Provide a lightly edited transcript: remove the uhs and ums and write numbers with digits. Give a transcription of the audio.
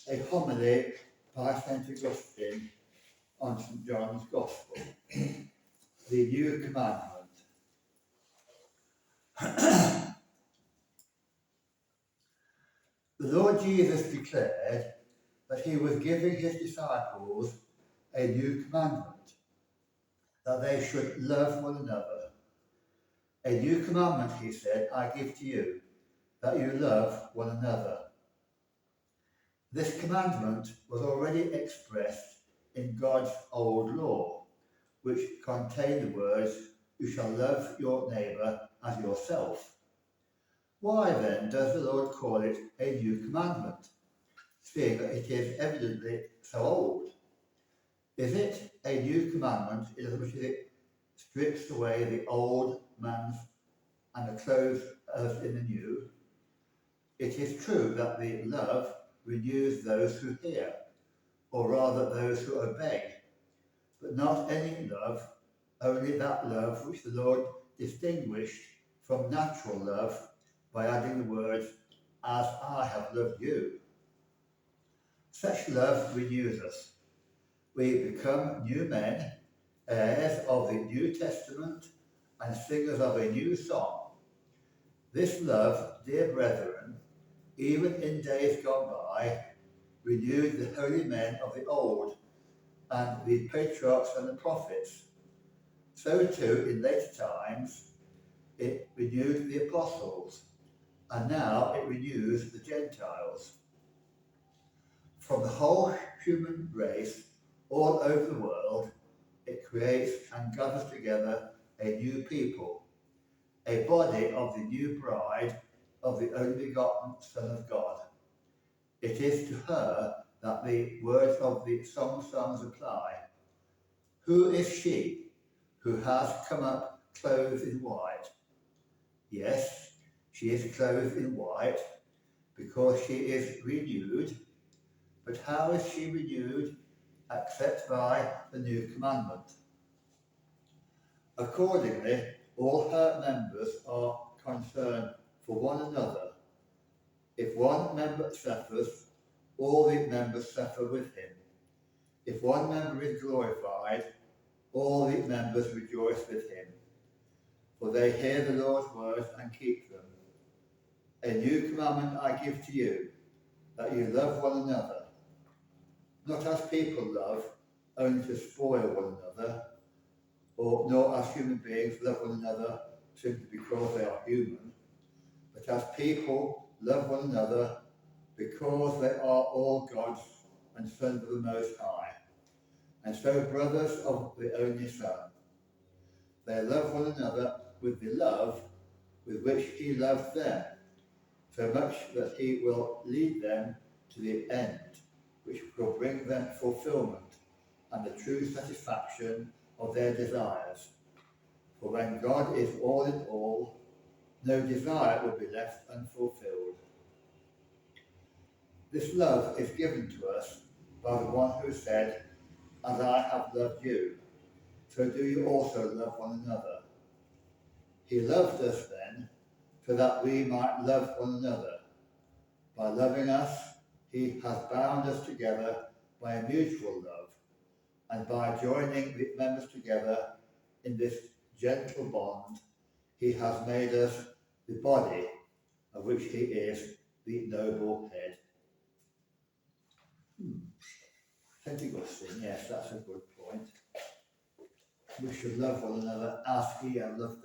a homily by St. Augustine on St. John's Gospel, the New Commandment. The Lord Jesus declared that he was giving his disciples a new commandment, that they should love one another. A new commandment, he said, I give to you, that you love one another. This commandment was already expressed in God's old law, which contained the words, you shall love your neighbour as yourself. Why then does the Lord call it a new commandment, seeing that it is evidently so old? Is it a new commandment inasmuch as it strips away the old man's and the clothes us in the new? It is true that the love renews those who hear, or rather those who obey, but not any love, only that love which the Lord distinguished from natural love by adding the words, as I have loved you. Such love renews us. We become new men, heirs of the New Testament and singers of a new song. This love, dear brethren, even in days gone by, renewed the holy men of the old and the patriarchs and the prophets. So too, in later times, it renewed the apostles, and now it renews the Gentiles. From the whole human race, all over the world, it creates and gathers together a new people, a body of the new bride of the only begotten Son of God. It is to her that the words of the Song of Songs apply. Who is she who has come up clothed in white? Yes, she is clothed in white because she is renewed. But how is she renewed except by the new commandment? Accordingly, all her members are concerned for one another. If one member suffers, all the members suffer with him. If one member is glorified, all the members rejoice with him. For they hear the Lord's words and keep them. A new commandment I give to you, that you love one another. Not as people love, only to spoil one another, or nor as human beings love one another simply because they are human, but as people love one another because they are all God's and sons of the Most High, and so brothers of the only Son. They love one another with the love with which he loved them, so much that he will lead them to the end, which will bring them fulfillment and the true satisfaction of their desires. For when God is all in all, no desire will be left unfulfilled. This love is given to us by the one who said, as I have loved you, so do you also love one another. He loved us then, so that we might love one another. By loving us, he has bound us together by a mutual love, and by joining the members together in this gentle bond, he has made us the body of which he is the noble head. St. Augustine, yes, that's a good point. We should love one another as he has loved us.